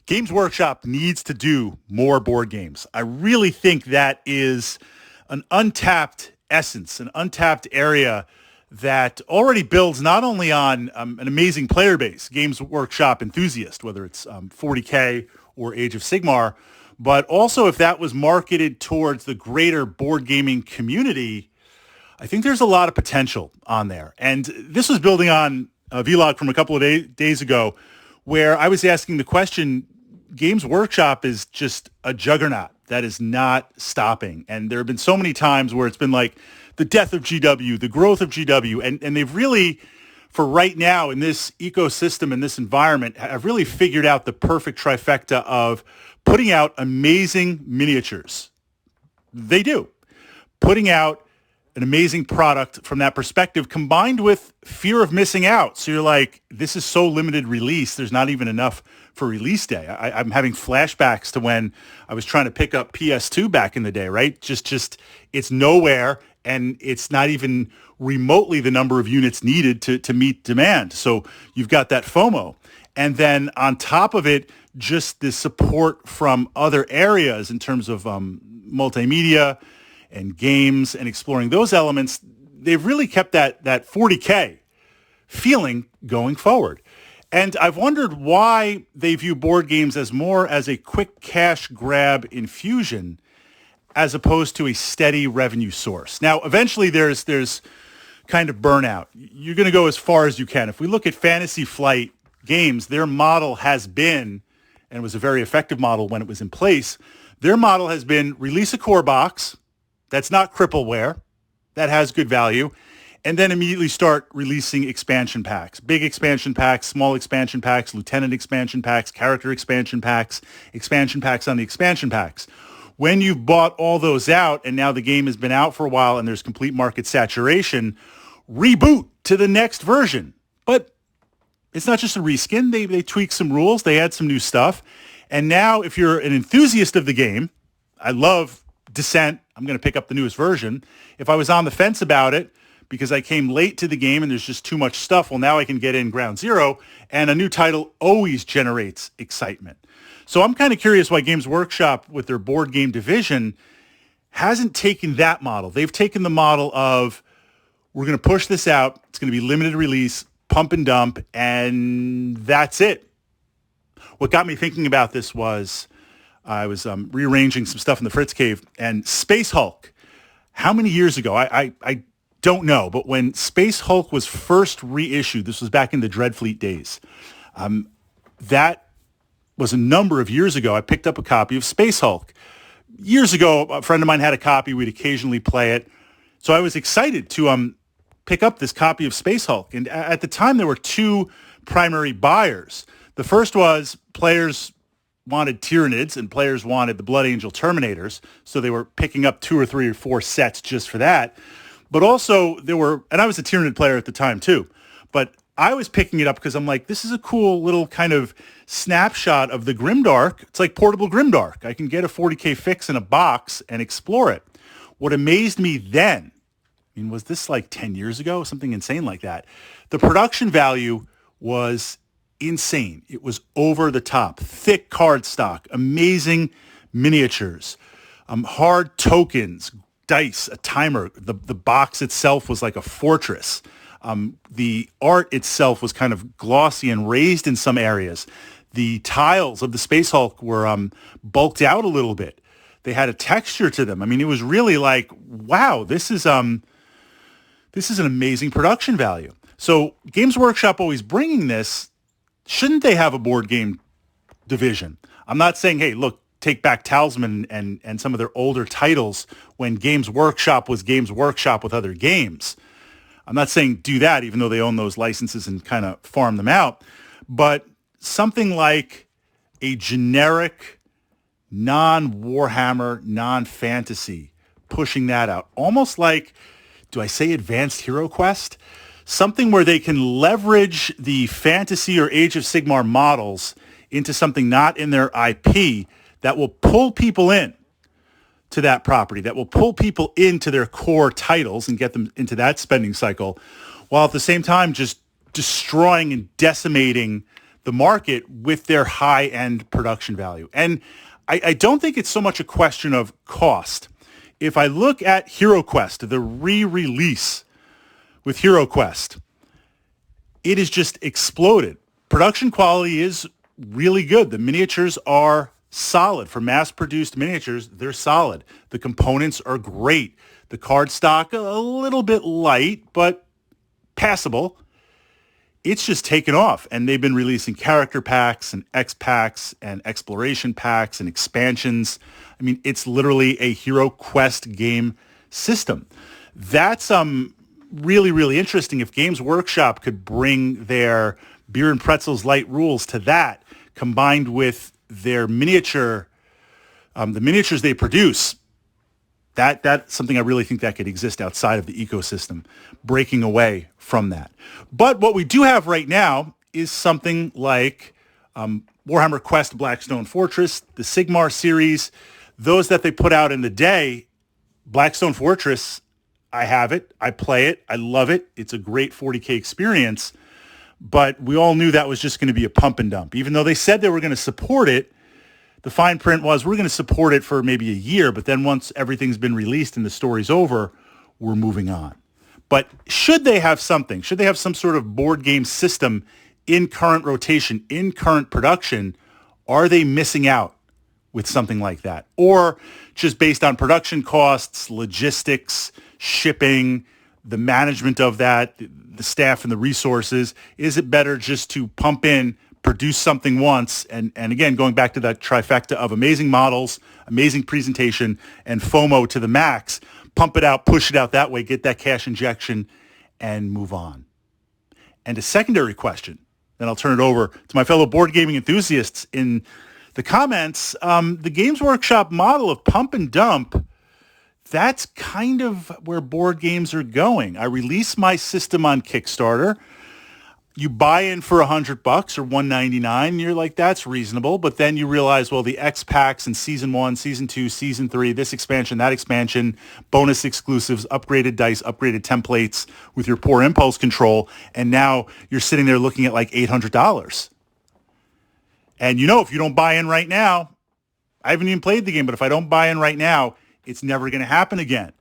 Games Workshop needs to do more board games. I really think that is an untapped essence, an untapped area that already builds not only on an amazing player base, Games Workshop enthusiast, whether it's 40K or Age of Sigmar, but also if that was marketed towards the greater board gaming community, I think there's a lot of potential on there. And this was building on a vlog from a couple of days ago where I was asking the question, Games Workshop is just a juggernaut that is not stopping. And there have been so many times where it's been like the death of GW, the growth of GW, and they've really, for right now in this ecosystem, in this environment, have really figured out the perfect trifecta of putting out amazing miniatures. They do. Putting out an amazing product from that perspective, combined with fear of missing out. So you're like, this is so limited release. There's not even enough for release day. I'm having flashbacks to when I was trying to pick up PS2 back in the day, right? Just it's nowhere, and it's not even remotely the number of units needed to meet demand. So you've got that FOMO. And then on top of it, just the support from other areas in terms of multimedia and games and exploring those elements. They've really kept that 40K feeling going forward. And I've wondered why they view board games as more as a quick cash grab infusion as opposed to a steady revenue source. Now, eventually there's kind of burnout. You're going to go as far as you can. If we look at Fantasy Flight Games, their model has been, and it was a very effective model when it was in place, their model has been release a core box that's not crippleware, that has good value, and then immediately start releasing expansion packs. Big expansion packs, small expansion packs, lieutenant expansion packs, character expansion packs on the expansion packs. When you've bought all those out and now the game has been out for a while and there's complete market saturation, reboot to the next version. But it's not just a reskin. They tweak some rules. They add some new stuff. And now if you're an enthusiast of the game, I love Descent, I'm going to pick up the newest version. If I was on the fence about it because I came late to the game and there's just too much stuff, well, now I can get in Ground Zero, and a new title always generates excitement. So I'm kind of curious why Games Workshop, with their board game division, hasn't taken that model. They've taken the model of, we're going to push this out, it's going to be limited release, pump and dump, and that's it. What got me thinking about this was I was rearranging some stuff in the Fritz cave, and Space Hulk, how many years ago? I don't know, but when Space Hulk was first reissued, this was back in the Dreadfleet days, that was a number of years ago. I picked up a copy of Space Hulk. Years ago, a friend of mine had a copy. We'd occasionally play it. So I was excited to pick up this copy of Space Hulk. And at the time, there were two primary buyers. The first was players wanted Tyranids and players wanted the Blood Angel Terminators. So they were picking up 2 or 3 or 4 sets just for that. But also there were, and I was a Tyranid player at the time too, but I was picking it up because I'm like, this is a cool little kind of snapshot of the Grimdark. It's like portable Grimdark. I can get a 40K fix in a box and explore it. What amazed me then, I mean, was this like 10 years ago? Something insane like that. The production value was insane. It was over the top. Thick card stock, amazing miniatures, hard tokens, dice, a timer. The box itself was like a fortress. The art itself was kind of glossy and raised in some areas. The tiles of the Space Hulk were bulked out a little bit. They had a texture to them. I mean, it was really like, wow, this is an amazing production value. So Games Workshop always bringing this. Shouldn't they have a board game division? I'm not saying, hey, look, take back Talisman and some of their older titles when Games Workshop was Games Workshop with other games. I'm not saying do that, even though they own those licenses and kind of farm them out. But something like a generic, non-Warhammer, non-fantasy, pushing that out. Almost like, do I say Advanced Hero Quest? Something where they can leverage the fantasy or Age of Sigmar models into something not in their IP that will pull people in to that property, that will pull people into their core titles and get them into that spending cycle, while at the same time just destroying and decimating the market with their high-end production value. And I don't think it's so much a question of cost. If I look at HeroQuest, the re-release with HeroQuest, it has just exploded. Production quality is really good. The miniatures are solid. For mass-produced miniatures, they're solid. The components are great. The card stock, a little bit light, but passable. It's just taken off, and they've been releasing character packs and X packs and exploration packs and expansions. I mean, it's literally a HeroQuest game system. That's really, really interesting. If Games Workshop could bring their beer and pretzels light rules to that, combined with their miniature, the miniatures they produce, that's something I really think that could exist outside of the ecosystem, breaking away from that. But what we do have right now is something like Warhammer Quest Blackstone Fortress, the Sigmar series, those that they put out in the day. Blackstone Fortress, I have it, I play it, I love it. It's a great 40K experience, but we all knew that was just going to be a pump and dump. Even though they said they were going to support it, the fine print was we're going to support it for maybe a year, but then once everything's been released and the story's over, we're moving on. But should they have something? Should they have some sort of board game system in current rotation, in current production? Are they missing out with something like that? Or just based on production costs, logistics, shipping, the management of that, the staff and the resources, is it better just to pump in, produce something once, and again, going back to that trifecta of amazing models, amazing presentation, and FOMO to the max, pump it out, push it out that way, get that cash injection, and move on? And a secondary question, then I'll turn it over to my fellow board gaming enthusiasts in the comments. The Games Workshop model of pump and dump, that's kind of where board games are going. I release my system on Kickstarter. You buy in for $100 or $199, and you're like, that's reasonable. But then you realize, well, the X packs in season 1, season 2, season 3, this expansion, that expansion, bonus exclusives, upgraded dice, upgraded templates with your poor impulse control. And now you're sitting there looking at like $800. And you know, if you don't buy in right now, I haven't even played the game, but if I don't buy in right now, it's never going to happen again,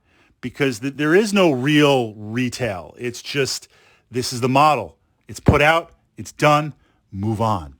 because there is no real retail. It's just, this is the model. It's put out, it's done, move on.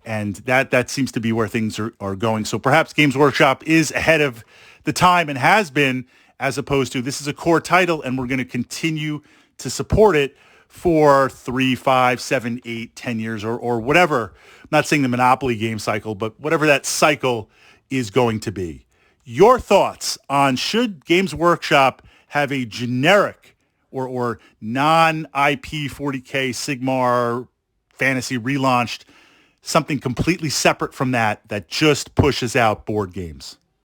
And that seems to be where things are going. So perhaps Games Workshop is ahead of the time and has been, as opposed to this is a core title and we're going to continue to support it for 3, 5, 7, 8, 10 years or whatever. I'm not saying the Monopoly game cycle, but whatever that cycle is going to be. Your thoughts on, should Games Workshop have a generic or non-IP 40K Sigmar fantasy relaunched, something completely separate from that just pushes out board games?